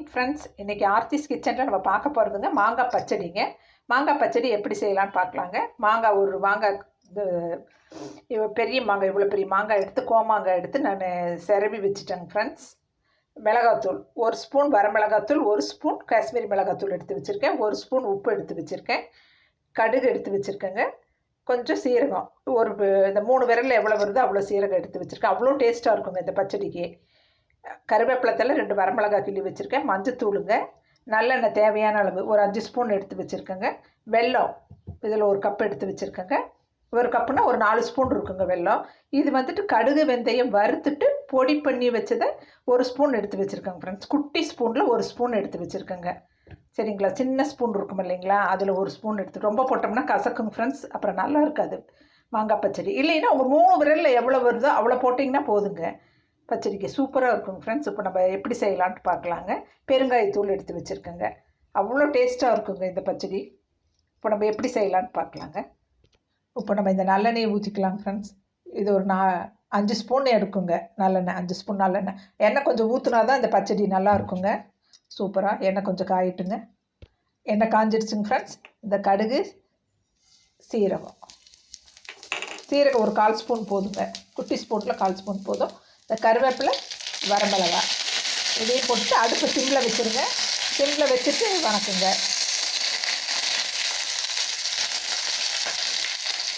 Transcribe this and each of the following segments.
Morning friends. இன்றைக்கி ஆர்த்திஸ் கிச்சனில் நம்ம பார்க்க போகிறதுங்க மாங்காய் பச்சடிங்க. மாங்காய் பச்சடி எப்படி செய்யலான்னு பார்க்கலாங்க. மாங்காய் ஒரு மாங்காய் பெரிய மாங்காய், இவ்வளோ பெரிய மாங்காய் எடுத்து கோமாங்காய் எடுத்து நான் சிரவி வச்சுட்டேங்க ஃப்ரெண்ட்ஸ். மிளகாத்தூள் 1 ஸ்பூன், வரமிளகாத்தூள் 1 ஸ்பூன், காஷ்மீரி மிளகாத்தூள் எடுத்து வச்சுருக்கேன். 1 ஸ்பூன் உப்பு எடுத்து வச்சுருக்கேன். கடுகு எடுத்து வச்சுருக்கேங்க. கொஞ்சம் சீரகம், இந்த 3 விரலில் எவ்வளோ வருதோ அவ்வளோ சீரகம் எடுத்து வச்சுருக்கேன். அவ்வளோ டேஸ்ட்டாக இருக்குங்க இந்த பச்சடிக்கு. கருவேப்பிலத்தில் 2 வரமிளகாய் கிள்ளி வச்சுருக்கேன். மஞ்சத்தூளுங்க, நல்லெண்ணெய் தேவையான அளவு ஒரு 5 ஸ்பூன் எடுத்து வச்சுருக்கேங்க. வெல்லம் இதில் 1 கப் எடுத்து வச்சுருக்கேங்க. 1 கப்புனா ஒரு 4 ஸ்பூன் இருக்குங்க வெல்லம். இது வந்துட்டு கடுகு வெந்தயம் வறுத்துட்டு பொடி பண்ணி வச்சதை 1 ஸ்பூன் எடுத்து வச்சுருக்கேங்க ஃப்ரெண்ட்ஸ். குட்டி ஸ்பூனில் 1 ஸ்பூன் எடுத்து வச்சுருக்கேங்க. சரிங்களா? சின்ன ஸ்பூன் இருக்கும் இல்லைங்களா, அதில் 1 ஸ்பூன் எடுத்து, ரொம்ப போட்டோம்னா கசக்குங்க ஃப்ரெண்ட்ஸ், அப்புறம் நல்லா இருக்காது மாங்காய் பச்சடி. இல்லைன்னா உங்கள் 3 விரலில் எவ்வளோ வருதோ அவ்வளோ போட்டிங்கன்னா போதுங்க, பச்சடிக்கு சூப்பராக இருக்குங்க ஃப்ரெண்ட்ஸ். இப்போ நம்ம எப்படி செய்யலான்ட்டு பார்க்கலாங்க. பெருங்காயத்தூள் எடுத்து வச்சுருக்கேங்க. அவ்வளோ டேஸ்ட்டாக இருக்குங்க இந்த பச்சடி. இப்போ நம்ம எப்படி செய்யலான்ட்டு பார்க்கலாங்க. இப்போ நம்ம இந்த நல்லெண்ணெயை ஊற்றிக்கலாங்க ஃப்ரெண்ட்ஸ். இது ஒரு 5 ஸ்பூன் எடுக்குங்க நல்லெண்ணெய். 5 ஸ்பூன் நல்லெண்ணெய். எண்ணெய் கொஞ்சம் ஊற்றினா தான் இந்த பச்சடி நல்லா இருக்குங்க. சூப்பராக எண்ணெய் கொஞ்சம் காயிட்டுங்க. எண்ணெய் காஞ்சிடுச்சுங்க ஃப்ரெண்ட்ஸ். இந்த கடுகு, சீரகம் ஒரு 1/4 ஸ்பூன் போதுங்க. குட்டி ஸ்பூனில் 1/4 ஸ்பூன் போதும். இந்த கருவேப்பிலை, வரமிளகாய் இதையும் போட்டுட்டு அடுப்பு சிம்மில் வச்சுருங்க. சிம்மில் வச்சுட்டு வணக்குங்க.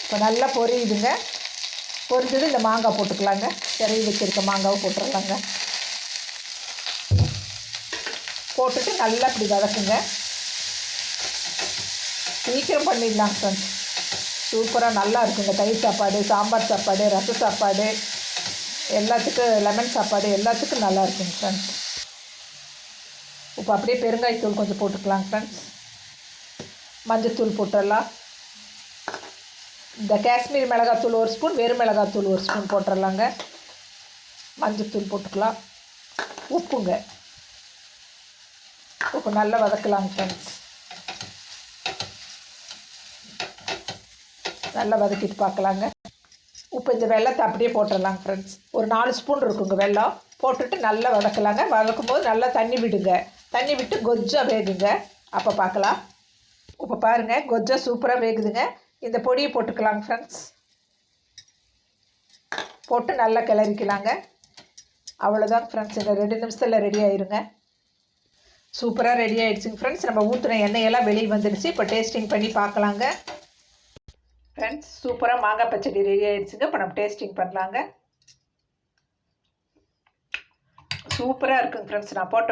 இப்போ நல்லா பொரியுதுங்க. பொரிஞ்சது இந்த மாங்காய் போட்டுக்கலாங்க. சிரவி வச்சுருக்க மாங்காவை போட்டுடலாங்க. போட்டுட்டு நல்லா இப்படி வதக்குங்க. சீக்கிரம் பண்ணிடலாம் ஃப்ரெண்ட்ஸ். சூப்பராக நல்லா இருக்குங்க. தயிர் சாப்பாடு, சாம்பார் சாப்பாடு, ரச சாப்பாடு, எல்லாத்துக்கும், லெமன் சாப்பாடு எல்லாத்துக்கும் நல்லா இருக்குங்க ஃப்ரெண்ட்ஸ். இப்போ அப்படியே பெருங்காயத்தூள் கொஞ்சம் போட்டுக்கலாங்க ஃப்ரெண்ட்ஸ். மஞ்சத்தூள் போட்டுடலாம். இந்த காஷ்மீரி மிளகாத்தூள் 1 ஸ்பூன், வெறும் மிளகாத்தூள் 1 ஸ்பூன் போட்டுடலாங்க. மஞ்சத்தூள் போட்டுக்கலாம். உப்புங்க. உப்பு நல்லா வதக்கலாங்க ஃப்ரெண்ட்ஸ். நல்லா வதக்கிட்டு பார்க்கலாங்க. உப்பு இந்த வெல்லத்தை அப்படியே போட்டுடலாங்க ஃப்ரெண்ட்ஸ். ஒரு 4 ஸ்பூன் இருக்குங்க வெல்லம். போட்டுட்டு நல்லா வதக்கலாங்க. வதக்கும் போது நல்லா தண்ணி விடுங்க. தண்ணி விட்டு கொஜ்ஜாக வேகுங்க. அப்போ பார்க்கலாம். இப்போ பாருங்கள், கொஜ்ஜாக சூப்பராக வேகுதுங்க. இந்த பொடியை போட்டுக்கலாங்க ஃப்ரெண்ட்ஸ். போட்டு நல்லா கிளறிக்கலாங்க. அவ்வளோதான் ஃப்ரெண்ட்ஸ். இந்த 2 நிமிஷத்தில் ரெடி ஆயிருங்க. சூப்பராக ரெடி ஆகிடுச்சுங்க ஃப்ரெண்ட்ஸ். நம்ம ஊற்றின எண்ணெயெல்லாம் வெளியே வந்துடுச்சு. இப்போ டேஸ்டிங் பண்ணி பார்க்கலாங்க ஃப்ரெண்ட்ஸ். சூப்பராக மாங்காய் பச்சடி ரெடி ஆகிடுச்சுங்க. இப்போ நம்ம டேஸ்டிங் பண்ணலாங்க. சூப்பராக இருக்குங்க ஃப்ரெண்ட்ஸ். நான் போட்ட